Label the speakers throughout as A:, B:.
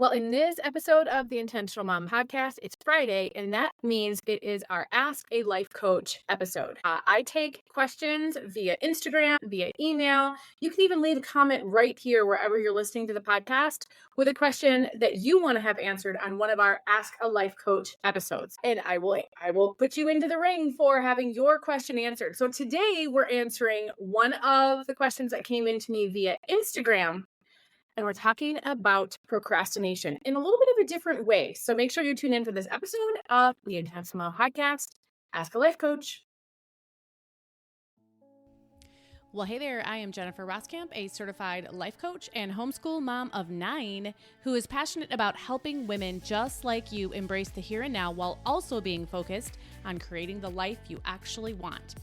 A: Well, in this episode of the Intentional Mom podcast, it's Friday, and that means it is our Ask a Life Coach episode. I take questions via Instagram, via email. You can even leave a comment right here wherever you're listening to the podcast with a question that you want to have answered on one of our Ask a Life Coach episodes. And I will put you into the ring for having your question answered. So today we're answering one of the questions that came into me via Instagram. And we're talking about procrastination in a little bit of a different way. So make sure you tune in for this episode of the Intentional Mom podcast, Ask a Life Coach.
B: Well, hey there, I am Jennifer Roskamp, a certified life coach and homeschool mom of 9 who is passionate about helping women just like you embrace the here and now while also being focused on creating the life you actually want.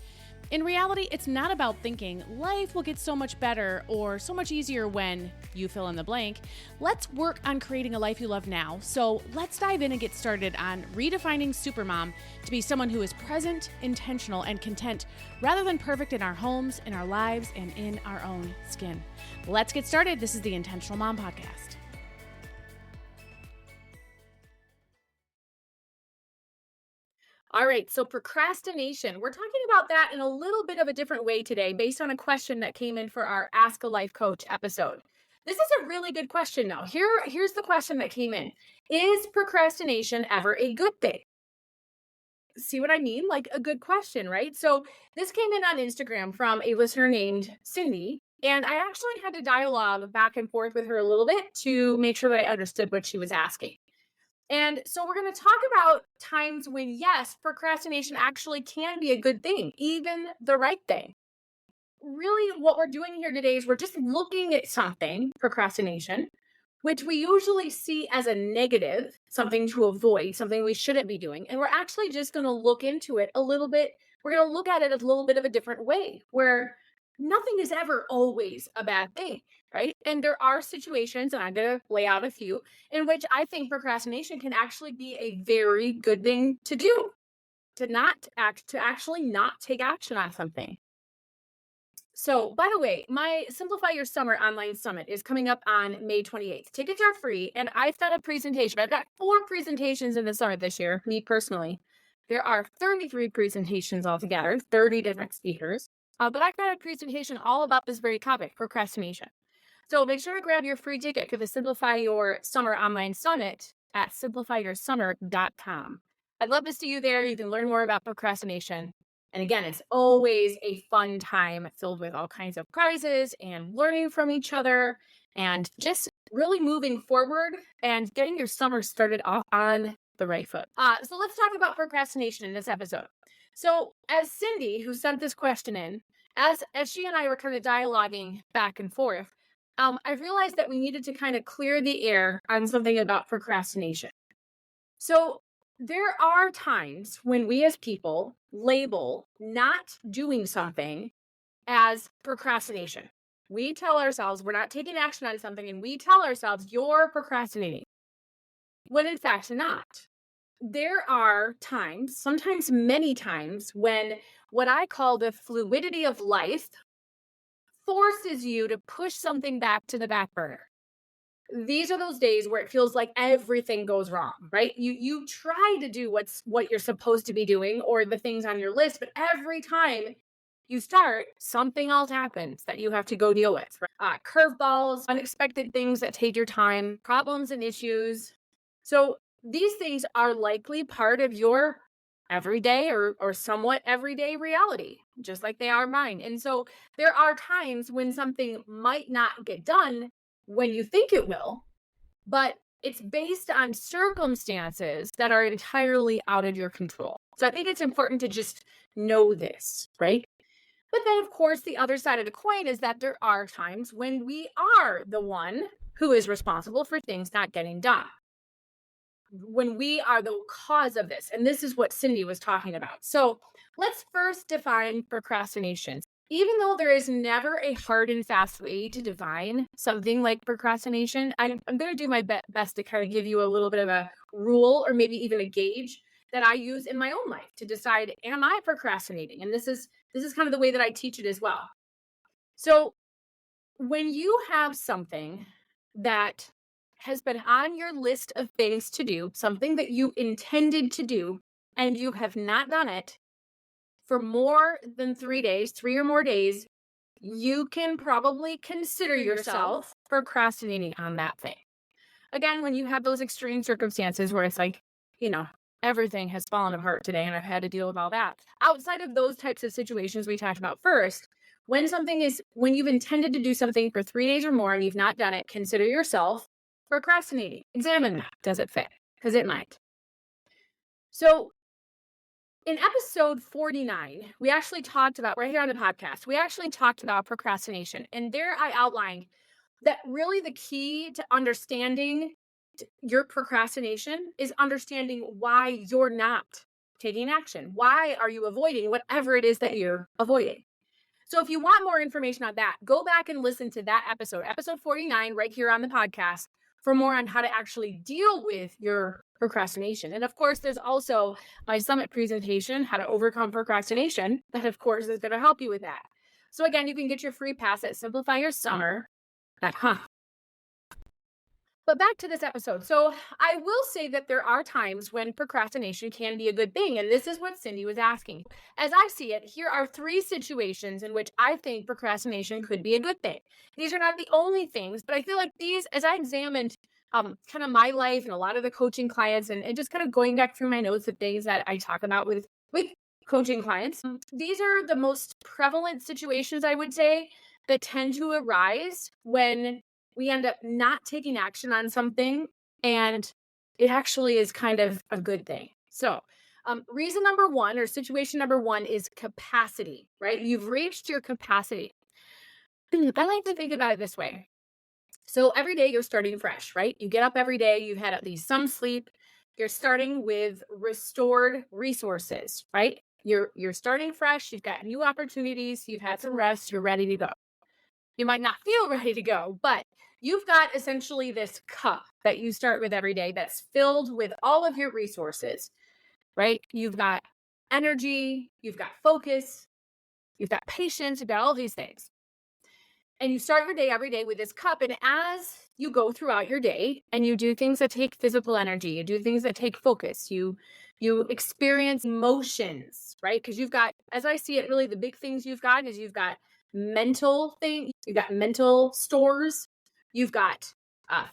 B: In reality, it's not about thinking life will get so much better or so much easier when you fill in the blank. Let's work on creating a life you love now. So let's dive in and get started on redefining Supermom to be someone who is present, intentional, and content rather than perfect in our homes, in our lives, and in our own skin. Let's get started. This is the Intentional Mom Podcast.
A: All right, so procrastination. We're talking about that in a little bit of a different way today based on a question that came in for our Ask a Life Coach episode. This is a really good question now. Here's the question that came in. Is procrastination ever a good thing? See what I mean? Like a good question, right? So this came in on Instagram from a listener named Cindy, and I actually had to dialogue back and forth with her a little bit to make sure that I understood what she was asking. And so we're going to talk about times when, yes, procrastination actually can be a good thing, even the right thing. Really, what we're doing here today is we're just looking at something, procrastination, which we usually see as a negative, something to avoid, something we shouldn't be doing. And we're actually just going to look into it a little bit. We're going to look at it a little bit of a different way, where nothing is ever always a bad thing, right? And there are situations, and I'm going to lay out a few, in which I think procrastination can actually be a very good thing to do, to actually not take action on something. So, by the way, my Simplify Your Summer online summit is coming up on May 28th. Tickets are free, and I've got a presentation. I've got 4 presentations in the summit this year, me personally. There are 33 presentations altogether, 30 different speakers. But I've got a presentation all about this very topic, procrastination. So make sure to grab your free ticket to the Simplify Your Summer Online Summit at simplifyyoursummer.com. I'd love to see you there. You can learn more about procrastination. And again, it's always a fun time filled with all kinds of prizes and learning from each other and just really moving forward and getting your summer started off on the right foot. So let's talk about procrastination in this episode. So as Cindy, who sent this question in, as she and I were kind of dialoguing back and forth, I realized that we needed to kind of clear the air on something about procrastination. So there are times when we as people label not doing something as procrastination. We tell ourselves we're not taking action on something, and we tell ourselves you're procrastinating, when in fact not. There are times, sometimes many times, when what I call the fluidity of life forces you to push something back to the back burner. These are those days where it feels like everything goes wrong, right? You try to do what you're supposed to be doing or the things on your list, but every time you start, something else happens that you have to go deal with. Right? Curveballs, unexpected things that take your time, problems and issues. So these things are likely part of your everyday or somewhat everyday reality, just like they are mine. And so there are times when something might not get done when you think it will, but it's based on circumstances that are entirely out of your control. So I think it's important to just know this, right? But then, of course, the other side of the coin is that there are times when we are the one who is responsible for things not getting done, when we are the cause of this. And this is what Cindy was talking about. So let's first define procrastination. Even though there is never a hard and fast way to define something like procrastination, I'm going to do my best to kind of give you a little bit of a rule or maybe even a gauge that I use in my own life to decide, am I procrastinating? And this is kind of the way that I teach it as well. So when you have something that has been on your list of things to do, something that you intended to do, and you have not done it for more than 3 days, 3 or more days, you can probably consider yourself procrastinating on that thing. Again, when you have those extreme circumstances where it's like, you know, everything has fallen apart today and I've had to deal with all that. Outside of those types of situations we talked about first, when you've intended to do something for 3 days or more and you've not done it, consider yourself procrastinating. Examine that. Does it fit? Because it might. So in episode 49, we actually talked about, right here on the podcast, we actually talked about procrastination. And there I outlined that really the key to understanding your procrastination is understanding why you're not taking action. Why are you avoiding whatever it is that you're avoiding? So if you want more information on that, go back and listen to that episode 49, right here on the podcast, for more on how to actually deal with your procrastination. And of course, there's also my summit presentation, How to Overcome Procrastination, that of course is going to help you with that. So again, you can get your free pass at simplifyyoursummer.com. But back to this episode. So I will say that there are times when procrastination can be a good thing. And this is what Cindy was asking. As I see it, here are 3 situations in which I think procrastination could be a good thing. These are not the only things, but I feel like these, as I examined kind of my life and a lot of the coaching clients and just kind of going back through my notes of things that I talk about with coaching clients, these are the most prevalent situations, I would say, that tend to arise when we end up not taking action on something, and it actually is kind of a good thing. So, reason number 1 or situation number 1 is capacity, right? You've reached your capacity. I like to think about it this way. So every day you're starting fresh, right? You get up every day, you've had at least some sleep. You're starting with restored resources, right? You're starting fresh, you've got new opportunities, you've had some rest, you're ready to go. You might not feel ready to go, but you've got essentially this cup that you start with every day that's filled with all of your resources, right? You've got energy, you've got focus, you've got patience, you've got all these things. And you start your day every day with this cup. And as you go throughout your day and you do things that take physical energy, you do things that take focus, you experience emotions, right? Because you've got, as I see it, really the big things you've got is you've got mental things, you've got mental stores, you've got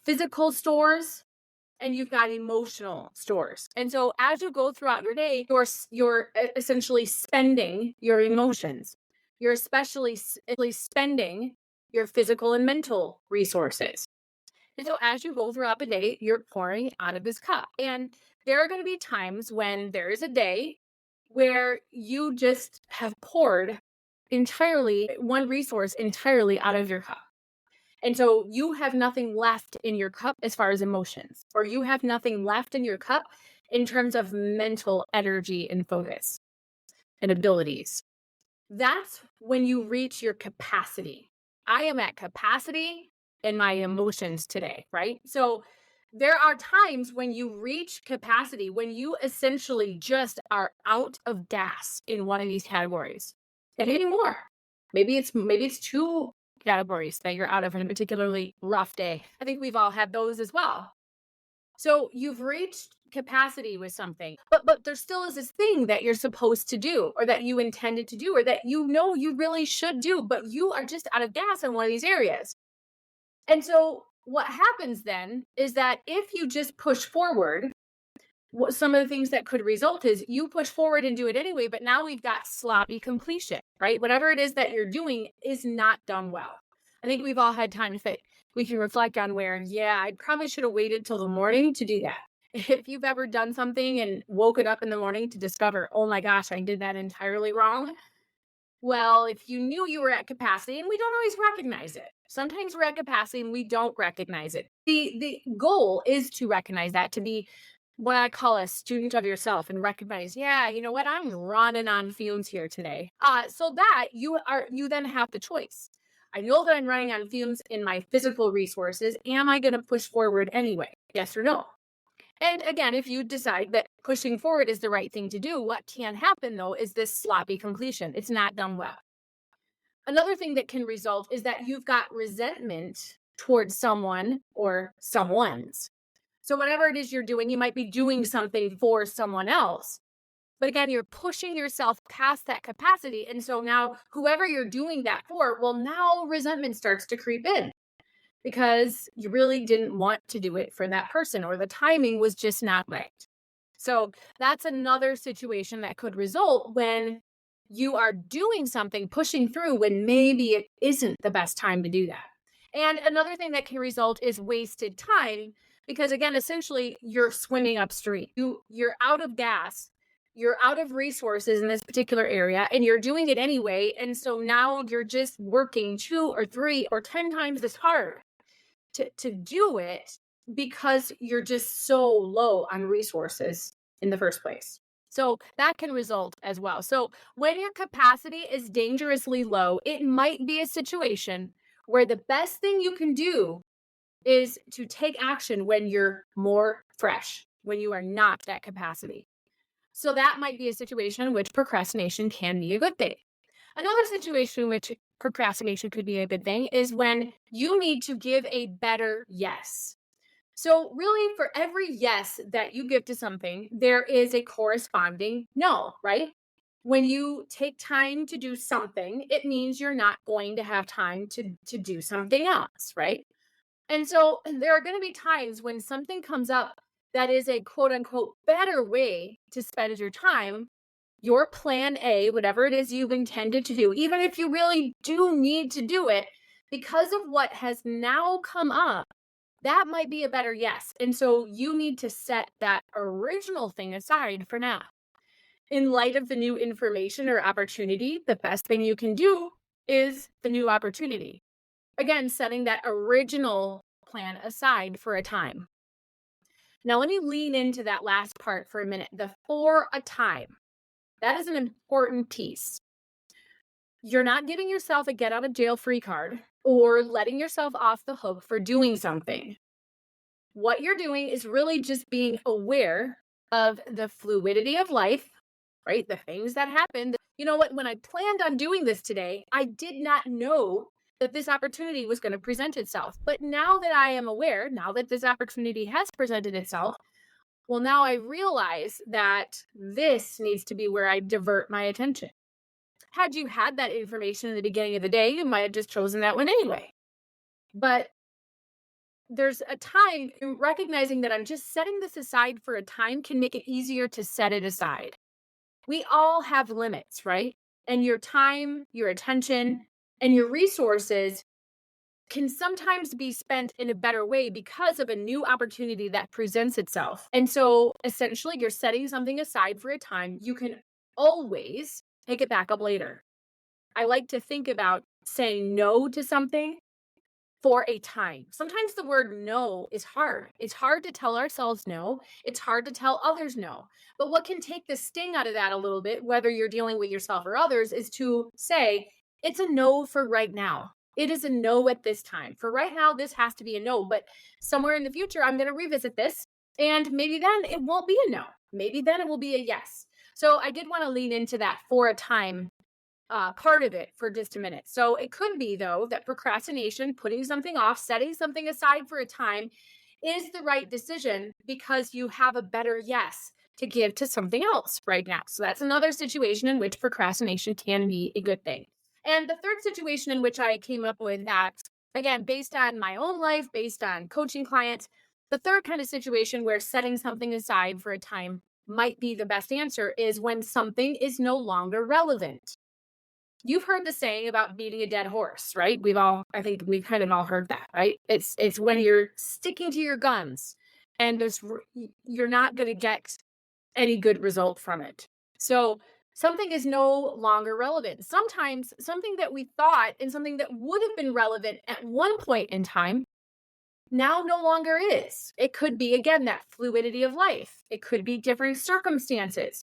A: physical stores, and you've got emotional stores. And so as you go throughout your day, you're essentially spending your emotions. You're especially spending your physical and mental resources. And so as you go throughout the day, you're pouring out of this cup. And there are going to be times when there is a day where you just have poured entirely one resource entirely out of your cup. And so you have nothing left in your cup as far as emotions, or you have nothing left in your cup in terms of mental energy and focus and abilities. That's when you reach your capacity. I am at capacity in my emotions today, right? So there are times when you reach capacity, when you essentially just are out of gas in one of these categories. And anymore. Maybe it's 2 categories that you're out of in a particularly rough day. I think we've all had those as well. So you've reached capacity with something, but there still is this thing that you're supposed to do, or that you intended to do, or that you know you really should do, but you are just out of gas in one of these areas. And so what happens then is that if you just push forward, what some of the things that could result is you push forward and do it anyway, but now we've got sloppy completion, right? Whatever it is that you're doing is not done well. I think we've all had times that we can reflect on where, yeah, I probably should have waited till the morning to do that. If you've ever done something and woken up in the morning to discover, oh my gosh, I did that entirely wrong. Well, if you knew you were at capacity, and we don't always recognize it. Sometimes we're at capacity and we don't recognize it. The goal is to recognize that, to be what I call a student of yourself and recognize, yeah, you know what, I'm running on fumes here today. So that you then have the choice. I know that I'm running on fumes in my physical resources. Am I going to push forward anyway? Yes or no? And again, if you decide that pushing forward is the right thing to do, what can happen though is this sloppy completion. It's not done well. Another thing that can result is that you've got resentment towards someone or someone's. So, whatever it is you're doing, you might be doing something for someone else. But again, you're pushing yourself past that capacity. And so now, whoever you're doing that for, well, now resentment starts to creep in because you really didn't want to do it for that person or the timing was just not right. So that's another situation that could result when you are doing something, pushing through when maybe it isn't the best time to do that. And another thing that can result is wasted time because again, essentially you're swimming upstream. You're out of gas, you're out of resources in this particular area and you're doing it anyway. And so now you're just working 2 or 3 or 10 times as hard to do it because you're just so low on resources in the first place. So that can result as well. So when your capacity is dangerously low, it might be a situation where the best thing you can do is to take action when you're more fresh, when you are not at capacity. So that might be a situation in which procrastination can be a good thing. Another situation in which procrastination could be a good thing is when you need to give a better yes. So, really, for every yes that you give to something, there is a corresponding no, right? When you take time to do something, it means you're not going to have time to do something else, right? And so there are going to be times when something comes up that is a quote unquote better way to spend your time, your plan A, whatever it is you've intended to do, even if you really do need to do it, because of what has now come up, that might be a better yes. And so you need to set that original thing aside for now. In light of the new information or opportunity, the best thing you can do is the new opportunity. Again, setting that original plan aside for a time. Now, let me lean into that last part for a minute. The for a time. That is an important piece. You're not giving yourself a get out of jail free card or letting yourself off the hook for doing something. What you're doing is really just being aware of the fluidity of life, right? The things that happen. You know what? When I planned on doing this today, I did not know that this opportunity was going to present itself. But now that I am aware, now that this opportunity has presented itself, well, now I realize that this needs to be where I divert my attention. Had you had that information in the beginning of the day, you might have just chosen that one anyway. But there's a time recognizing that I'm just setting this aside for a time can make it easier to set it aside. We all have limits, right? And your time, your attention, and your resources can sometimes be spent in a better way because of a new opportunity that presents itself. And so essentially, you're setting something aside for a time. You can always pick it back up later. I like to think about saying no to something for a time. Sometimes the word no is hard. It's hard to tell ourselves no. It's hard to tell others no. But what can take the sting out of that a little bit, whether you're dealing with yourself or others, is to say, it's a no for right now. It is a no at this time. For right now, this has to be a no. But somewhere in the future, I'm going to revisit this. And maybe then it won't be a no. Maybe then it will be a yes. So I did want to lean into that for a time part of it for just a minute. So it could be, though, that procrastination, putting something off, setting something aside for a time, is the right decision because you have a better yes to give to something else right now. So that's another situation in which procrastination can be a good thing. And the third situation in which I came up with that, again, based on my own life, based on coaching clients, the third kind of situation where setting something aside for a time might be the best answer is when something is no longer relevant. You've heard the saying about beating a dead horse, right? I think we've kind of all heard that, right? It's when you're sticking to your guns and you're not going to get any good result from it. So something is no longer relevant. Sometimes something that we thought and something that would have been relevant at one point in time now no longer is. It could be, again, that fluidity of life. It could be different circumstances.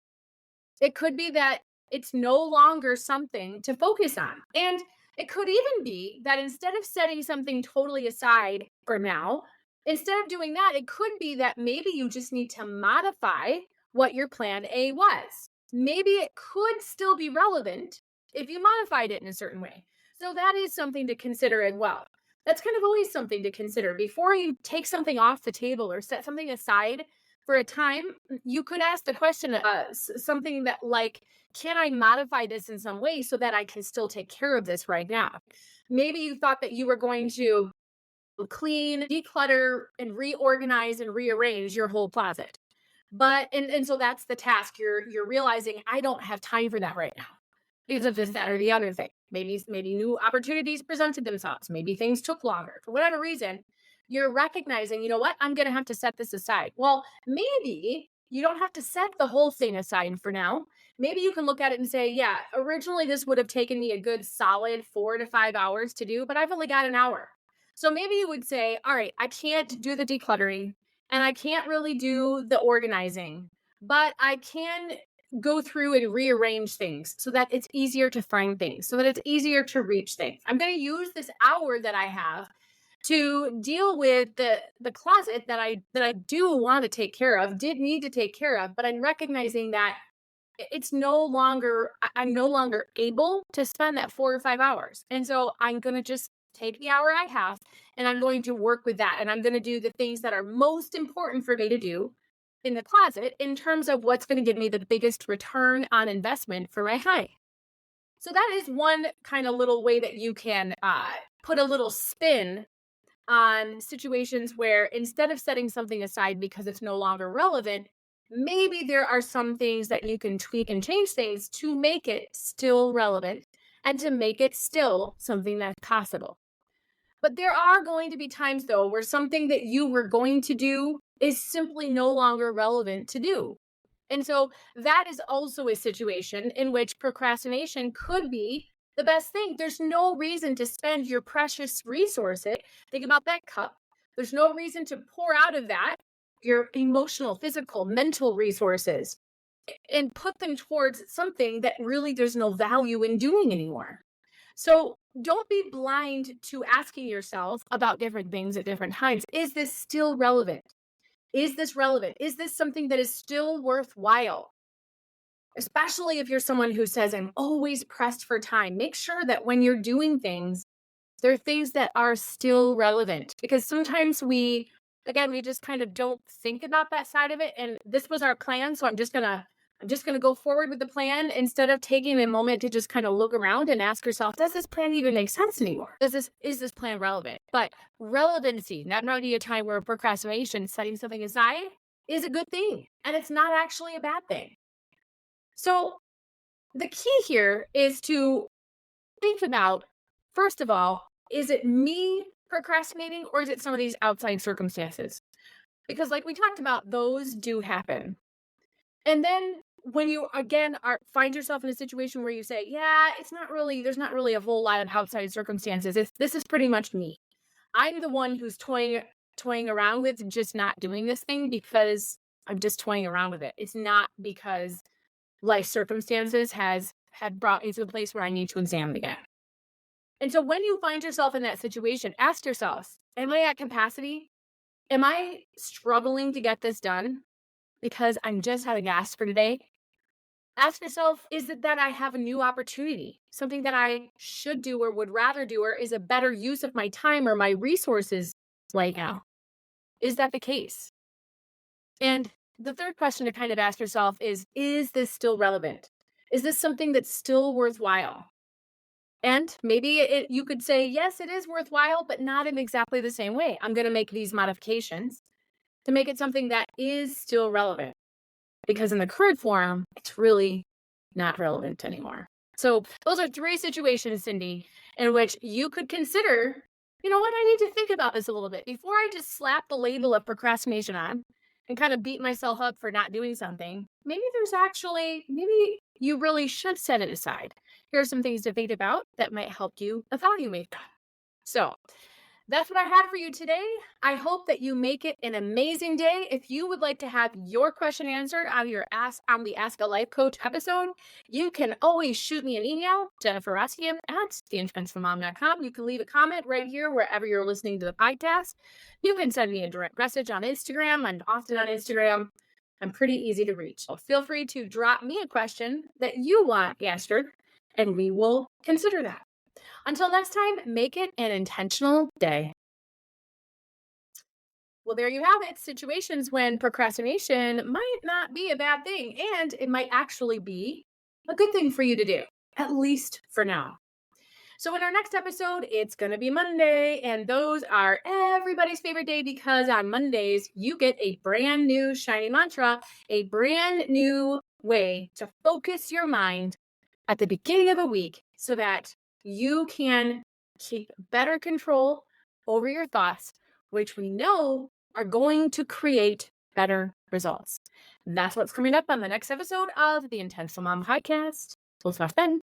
A: It could be that it's no longer something to focus on. And it could even be that instead of setting something totally aside for now, instead of doing that, it could be that maybe you just need to modify what your plan A was. Maybe it could still be relevant if you modified it in a certain way. So that is something to consider as well. That's kind of always something to consider. Before you take something off the table or set something aside for a time, you could ask the question, something that like, can I modify this in some way so that I can still take care of this right now? Maybe you thought that you were going to clean, declutter, and reorganize and rearrange your whole closet. But and so that's the task. You're realizing I don't have time for that right now because of this, that, or the other thing. Maybe new opportunities presented themselves. Maybe things took longer. For whatever reason, you're recognizing, you know what, I'm gonna have to set this aside. Well, maybe you don't have to set the whole thing aside for now. Maybe you can look at it and say, yeah, originally this would have taken me a good solid 4 to 5 hours to do, but I've only got an hour. So maybe you would say, all right, I can't do the decluttering and I can't really do the organizing, but I can go through and rearrange things so that it's easier to find things, so that it's easier to reach things. I'm going to use this hour that I have to deal with the closet that I do want to take care of, did need to take care of, but I'm recognizing that it's no longer I'm no longer able to spend that 4 or 5 hours. And so I'm going to just take the hour I have and I'm going to work with that and I'm going to do the things that are most important for me to do in the closet in terms of what's going to give me the biggest return on investment for my time. So that is one kind of little way that you can put a little spin on situations where instead of setting something aside because it's no longer relevant, maybe there are some things that you can tweak and change things to make it still relevant and to make it still something that's possible. But there are going to be times, though, where something that you were going to do is simply no longer relevant to do. And so that is also a situation in which procrastination could be the best thing. There's no reason to spend your precious resources. Think about that cup. There's no reason to pour out of that your emotional, physical, mental resources and put them towards something that really there's no value in doing anymore. So don't be blind to asking yourself about different things at different times. Is this still relevant? Is this relevant? Is this something that is still worthwhile? Especially if you're someone who says, I'm always pressed for time. Make sure that when you're doing things, there are things that are still relevant because sometimes we just kind of don't think about that side of it. And this was our plan. So I'm just gonna go forward with the plan instead of taking a moment to just kind of look around and ask yourself, does this plan even make sense anymore? Is this plan relevant? But relevancy, not only a time where procrastination, setting something aside, is a good thing. And it's not actually a bad thing. So the key here is to think about, first of all, is it me procrastinating or is it some of these outside circumstances? Because like we talked about, those do happen. And then when you again find yourself in a situation where you say, yeah, there's not really a whole lot of outside circumstances. This is pretty much me. I'm the one who's toying around with just not doing this thing because I'm just toying around with it. It's not because life circumstances has had brought me to a place where I need to examine again. And so when you find yourself in that situation, ask yourself, am I at capacity? Am I struggling to get this done because I'm just out of gas for today? Ask yourself, is it that I have a new opportunity, something that I should do or would rather do, or is a better use of my time or my resources right now? Is that the case? And the third question to kind of ask yourself is this still relevant? Is this something that's still worthwhile? And maybe you could say, yes, it is worthwhile, but not in exactly the same way. I'm going to make these modifications to make it something that is still relevant because in the current form, it's really not relevant anymore. So those are three situations, Cindy, in which you could consider, you know what, I need to think about this a little bit before I just slap the label of procrastination on and kind of beat myself up for not doing something. Maybe you really should set it aside. Here are some things to think about that might help you evaluate that. So that's what I had for you today. I hope that you make it an amazing day. If you would like to have your question answered on the Ask a Life Coach episode, you can always shoot me an email, jenniferroskamp@theinfluenceformom.com. You can leave a comment right here wherever you're listening to the podcast. You can send me a direct message on Instagram. I'm often on Instagram. I'm pretty easy to reach. So feel free to drop me a question that you want answered, and we will consider that. Until next time, make it an intentional day. Well, there you have it. Situations when procrastination might not be a bad thing, and it might actually be a good thing for you to do, at least for now. So, in our next episode, it's going to be Monday, and those are everybody's favorite day because on Mondays, you get a brand new shiny mantra, a brand new way to focus your mind at the beginning of a week so that you can keep better control over your thoughts, which we know are going to create better results. That's what's coming up on the next episode of the Intentional Mom Podcast. We'll talk then.